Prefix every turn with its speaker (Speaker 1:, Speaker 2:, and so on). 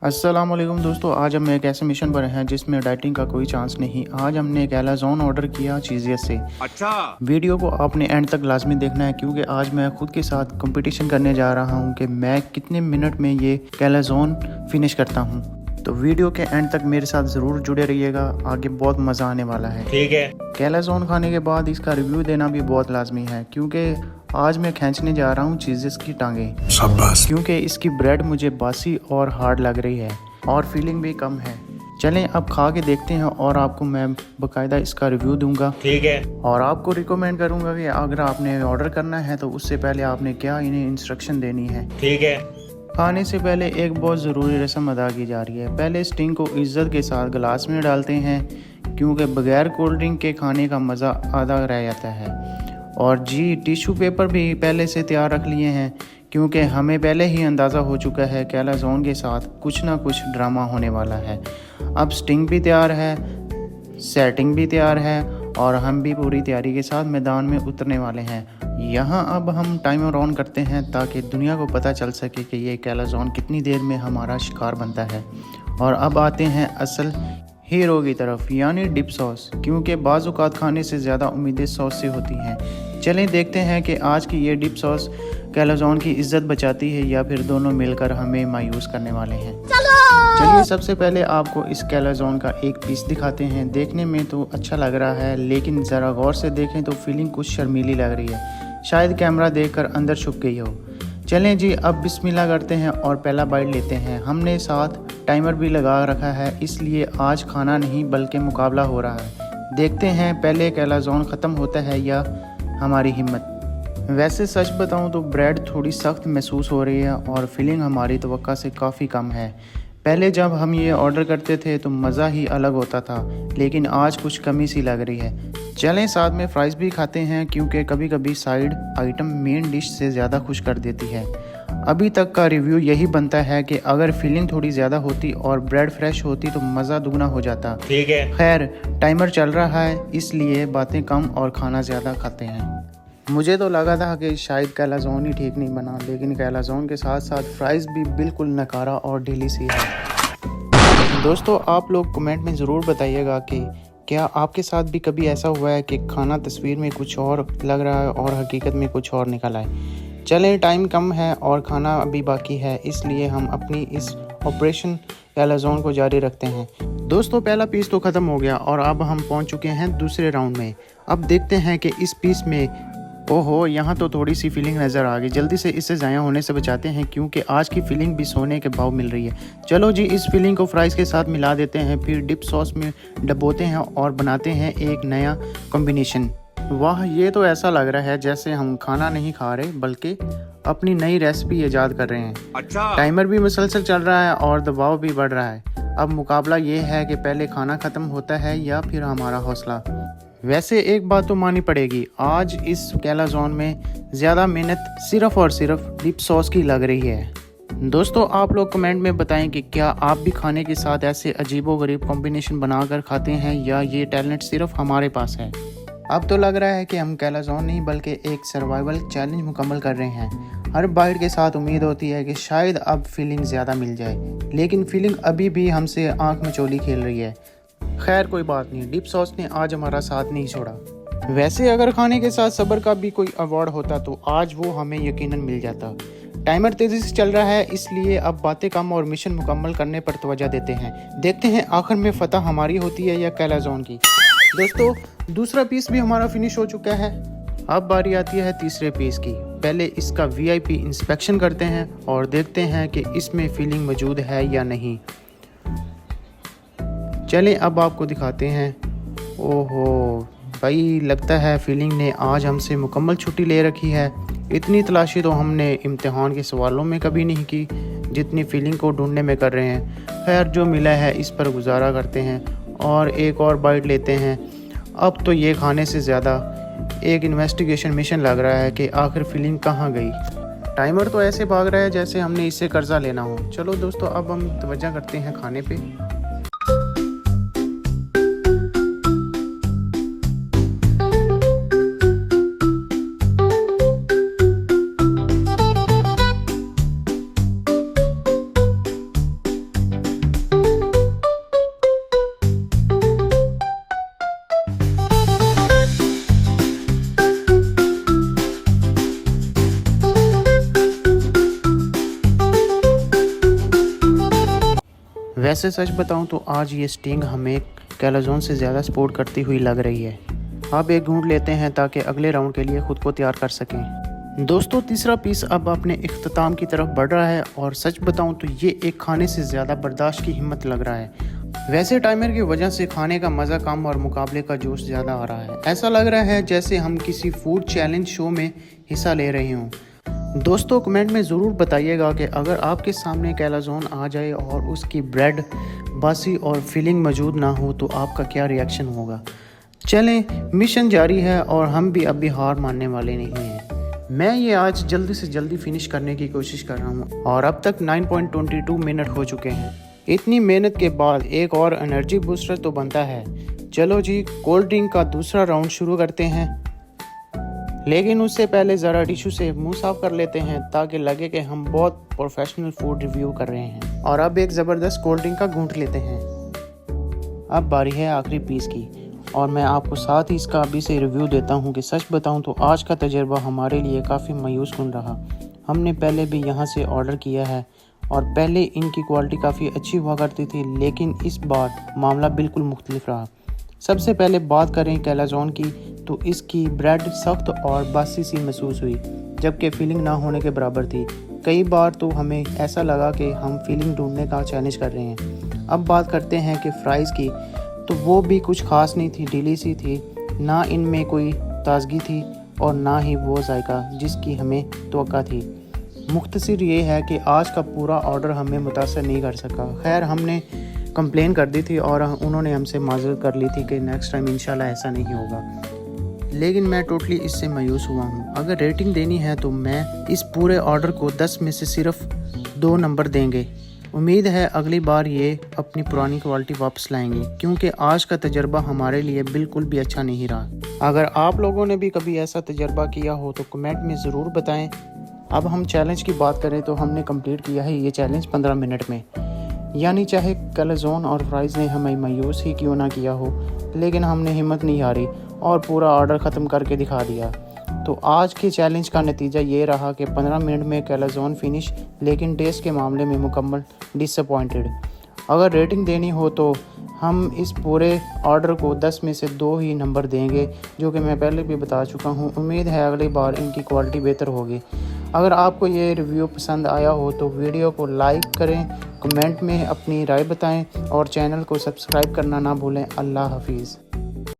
Speaker 1: अस्सलाम वालेकुम दोस्तों, आज हम एक ऐसे मिशन पर हैं जिसमें डाइटिंग का कोई चांस नहीं। आज हमने एक कैलाज़ोन ऑर्डर किया चीज़ियस से।
Speaker 2: अच्छा।
Speaker 1: वीडियो को आपने एंड तक लाजमी देखना है क्योंकि आज मैं खुद के साथ कंपटीशन करने जा रहा हूं कि मैं कितने मिनट में ये कैलाज़ोन फिनिश करता हूं। तो वीडियो के एंड तक मेरे साथ ज़रूर जुड़े रहिएगा, आगे बहुत मज़ा आने वाला है।
Speaker 2: ठीक है।
Speaker 1: कैलाज़ोन खाने के बाद इसका रिव्यू देना भी बहुत लाजमी है क्योंकि आज मैं खींचने जा रहा हूँ चीज़ियस की टांगें।
Speaker 2: शाबाश।
Speaker 1: क्योंकि इसकी ब्रेड मुझे बासी और हार्ड लग रही है और फीलिंग भी कम है। चलें अब खा के देखते हैं और आपको मैं बाकायदा इसका रिव्यू दूंगा।
Speaker 2: ठीक है।
Speaker 1: और आपको रिकमेंड करूंगा कि अगर आपने ऑर्डर करना है तो उससे पहले आपने क्या इन्हें इंस्ट्रक्शन देनी है।
Speaker 2: ठीक है।
Speaker 1: खाने से पहले एक बहुत ज़रूरी रस्म अदा की जा रही है। पहले स्टिंग को इज्जत के साथ गिलास में डालते हैं क्योंकि बगैर कोल्ड ड्रिंक के खाने का मज़ा आधा रह जाता है। और जी टिश्यू पेपर भी पहले से तैयार रख लिए हैं क्योंकि हमें पहले ही अंदाज़ा हो चुका है कैलाज़ोन के साथ कुछ ना कुछ ड्रामा होने वाला है। अब स्टिंग भी तैयार है, सेटिंग भी तैयार है और हम भी पूरी तैयारी के साथ मैदान में उतरने वाले हैं। यहाँ अब हम टाइमर ऑन करते हैं ताकि दुनिया को पता चल सके कि ये कैलाज़ोन कितनी देर में हमारा शिकार बनता है। और अब आते हैं असल हीरो की तरफ, यानी डिप सॉस, क्योंकि बाज़ औक़ात खाने से ज़्यादा उम्मीदें सॉस से होती हैं। चलें देखते हैं कि आज की ये डिप सॉस कैलाज़ोन की इज्जत बचाती है या फिर दोनों मिलकर हमें मायूस करने वाले हैं। चलिए सबसे पहले आपको इस कैलाज़ोन का एक पीस दिखाते हैं। देखने में तो अच्छा लग रहा है लेकिन ज़रा गौर से देखें तो फीलिंग कुछ शर्मीली लग रही है, शायद कैमरा देखकर अंदर छुप गई हो। चलें जी अब बिस्मिल्लाह करते हैं और पहला बाइट लेते हैं। हमने साथ टाइमर भी लगा रखा है इसलिए आज खाना नहीं बल्कि मुकाबला हो रहा है। देखते हैं पहले कैलाज़ोन ख़त्म होता है या हमारी हिम्मत। वैसे सच बताऊं तो ब्रेड थोड़ी सख्त महसूस हो रही है और फीलिंग हमारी तवक्का से काफ़ी कम है। पहले जब हम ये ऑर्डर करते थे तो मज़ा ही अलग होता था लेकिन आज कुछ कमी सी लग रही है। चलें साथ में फ्राइज़ भी खाते हैं क्योंकि कभी कभी साइड आइटम मेन डिश से ज़्यादा खुश कर देती है। अभी तक का रिव्यू यही बनता है कि अगर फीलिंग थोड़ी ज़्यादा होती और ब्रेड फ्रेश होती तो मज़ा दुगना हो जाता।
Speaker 2: ठीक है।
Speaker 1: खैर टाइमर चल रहा है इसलिए बातें कम और खाना ज़्यादा खाते हैं। मुझे तो लगा था कि शायद कैलाज़ोन ही ठीक नहीं बना, लेकिन कैलाज़ोन के साथ साथ फ्राइज़ भी बिल्कुल नकारा और ढीली सी है। दोस्तों आप लोग कमेंट में ज़रूर बताइएगा कि क्या आपके साथ भी कभी ऐसा हुआ है कि खाना तस्वीर में कुछ और लग रहा है और हकीकत में कुछ और निकल आए। चलें टाइम कम है और खाना अभी बाकी है इसलिए हम अपनी इस ऑपरेशन कैलाज़ोन को जारी रखते हैं। दोस्तों पहला पीस तो ख़त्म हो गया और अब हम पहुंच चुके हैं दूसरे राउंड में। अब देखते हैं कि इस पीस में ओहो यहाँ तो थोड़ी सी फीलिंग नज़र आ गई। जल्दी से इससे ज़ाया होने से बचाते हैं क्योंकि आज की फीलिंग भी सोने के भाव मिल रही है। चलो जी इस फीलिंग को फ्राइज़ के साथ मिला देते हैं, फिर डिप सॉस में डबोते हैं और बनाते हैं एक नया कॉम्बिनेशन। वाह ये तो ऐसा लग रहा है जैसे हम खाना नहीं खा रहे बल्कि अपनी नई रेसिपी ईजाद कर रहे हैं।
Speaker 2: अच्छा।
Speaker 1: टाइमर भी मुसलसल चल रहा है और दबाव भी बढ़ रहा है। अब मुकाबला ये है कि पहले खाना ख़त्म होता है या फिर हमारा हौसला। वैसे एक बात तो माननी पड़ेगी, आज इस कैलाज़ोन में ज़्यादा मेहनत सिर्फ़ और सिर्फ डिप सॉस की लग रही है। दोस्तों आप लोग कमेंट में बताएं कि क्या आप भी खाने के साथ ऐसे अजीबोगरीब कॉम्बिनेशन बनाकर खाते हैं या ये टैलेंट सिर्फ हमारे पास है। अब तो लग रहा है कि हम कैलाज़ोन नहीं बल्कि एक सर्वाइवल चैलेंज मुकम्मल कर रहे हैं। हर बाइट के साथ उम्मीद होती है कि शायद अब फीलिंग ज़्यादा मिल जाए, लेकिन फीलिंग अभी भी हमसे आंख में चोली खेल रही है। खैर कोई बात नहीं, डिप सॉस ने आज हमारा साथ नहीं छोड़ा। वैसे अगर खाने के साथ सब्र का भी कोई अवार्ड होता तो आज वो हमें यकीनन मिल जाता। टाइमर तेज़ी से चल रहा है इसलिए अब बातें कम और मिशन मुकम्मल करने पर तवज्जो देते हैं। देखते हैं आखिर में फतह हमारी होती है या कैलाज़ोन की। दोस्तों दूसरा पीस भी हमारा फिनिश हो चुका है। अब बारी आती है तीसरे पीस की। पहले इसका VIP इंस्पेक्शन करते हैं और देखते हैं कि इसमें फीलिंग मौजूद है या नहीं। चलें अब आपको दिखाते हैं। ओहो भाई लगता है फीलिंग ने आज हमसे मुकम्मल छुट्टी ले रखी है। इतनी तलाशी तो हमने इम्तिहान के सवालों में कभी नहीं की जितनी फीलिंग को ढूंढने में कर रहे हैं। खैर जो मिला है इस पर गुजारा करते हैं और एक और बाइट लेते हैं। अब तो ये खाने से ज़्यादा एक इन्वेस्टिगेशन मिशन लग रहा है कि आखिर फीलिंग कहाँ गई। टाइमर तो ऐसे भाग रहा है जैसे हमने इससे कर्जा लेना हो। चलो दोस्तों अब हम तवज्जो करते हैं खाने पे। वैसे सच बताऊं तो आज ये स्टिंग हमें कैलाज़ोन से ज़्यादा सपोर्ट करती हुई लग रही है। अब एक घूंट लेते हैं ताकि अगले राउंड के लिए ख़ुद को तैयार कर सकें। दोस्तों तीसरा पीस अब अपने इख्तिताम की तरफ बढ़ रहा है और सच बताऊं तो ये एक खाने से ज़्यादा बर्दाश्त की हिम्मत लग रहा है। वैसे टाइमर की वजह से खाने का मज़ा कम और मुकाबले का जोश ज़्यादा आ रहा है। ऐसा लग रहा है जैसे हम किसी फूड चैलेंज शो में हिस्सा ले रहे हों। दोस्तों कमेंट में ज़रूर बताइएगा कि अगर आपके सामने कैलाज़ोन आ जाए और उसकी ब्रेड बासी और फिलिंग मौजूद ना हो तो आपका क्या रिएक्शन होगा। चलें मिशन जारी है और हम भी अभी हार मानने वाले नहीं हैं। मैं ये आज जल्दी से जल्दी फिनिश करने की कोशिश कर रहा हूँ और अब तक 9.22 मिनट हो चुके हैं। इतनी मेहनत के बाद एक और एनर्जी बूस्टर तो बनता है। चलो जी कोल्ड ड्रिंक का दूसरा राउंड शुरू करते हैं, लेकिन उससे पहले ज़रा टिश्यू से मुंह साफ कर लेते हैं ताकि लगे कि हम बहुत प्रोफेशनल फूड रिव्यू कर रहे हैं। और अब एक ज़बरदस्त कोल्ड ड्रिंक का घूंट लेते हैं। अब बारी है आखिरी पीस की और मैं आपको साथ ही इसका अभी से रिव्यू देता हूँ कि सच बताऊँ तो आज का तजर्बा हमारे लिए काफ़ी मायूस कुन रहा। हमने पहले भी यहाँ से ऑर्डर किया है और पहले इनकी क्वालिटी काफ़ी अच्छी हुआ करती थी, लेकिन इस बार मामला बिल्कुल मुख्तलिफ रहा। सबसे पहले बात करें कैलाज़ोन की तो इसकी ब्रेड सख्त और बासी सी महसूस हुई, जबकि फीलिंग ना होने के बराबर थी। कई बार तो हमें ऐसा लगा कि हम फीलिंग ढूंढने का चैलेंज कर रहे हैं। अब बात करते हैं कि फ़्राइज़ की, तो वो भी कुछ ख़ास नहीं थी, ढीली सी थी, ना इनमें कोई ताजगी थी और ना ही वो जायका जिसकी हमें तवक्का थी। मुख्तसर ये है कि आज का पूरा ऑर्डर हमें मुतासर नहीं कर सका। खैर हमने कंप्लेन कर दी थी और उन्होंने हमसे माजरत कर ली थी कि नेक्स्ट टाइम इंशाल्लाह ऐसा नहीं होगा, लेकिन मैं टोटली इससे मायूस हुआ हूँ। अगर रेटिंग देनी है तो मैं इस पूरे ऑर्डर को 10 में से सिर्फ 2 नंबर देंगे। उम्मीद है अगली बार ये अपनी पुरानी क्वालिटी वापस लाएंगे, क्योंकि आज का तजर्बा हमारे लिए बिल्कुल भी अच्छा नहीं रहा। अगर आप लोगों ने भी कभी ऐसा तजर्बा किया हो तो कमेंट में ज़रूर बताएं। अब हम चैलेंज की बात करें तो हमने कंप्लीट किया है ये चैलेंज 15 मिनट में, यानी चाहे कैलाज़ोन और फ्राइज़ ने हमें मायूस ही क्यों ना किया हो, लेकिन हमने हिम्मत नहीं हारी और पूरा ऑर्डर ख़त्म करके दिखा दिया। तो आज के चैलेंज का नतीजा ये रहा कि 15 मिनट में कैलाज़ोन फिनिश, लेकिन टेस्ट के मामले में मुकम्मल डिसअपॉइंटेड। अगर रेटिंग देनी हो तो हम इस पूरे ऑर्डर को 10 में से 2 ही नंबर देंगे, जो कि मैं पहले भी बता चुका हूँ। उम्मीद है अगली बार इनकी क्वालिटी बेहतर होगी। अगर आपको ये रिव्यू पसंद आया हो तो वीडियो को लाइक करें, कमेंट में अपनी राय बताएं और चैनल को सब्सक्राइब करना ना भूलें। अल्लाह हाफिज़।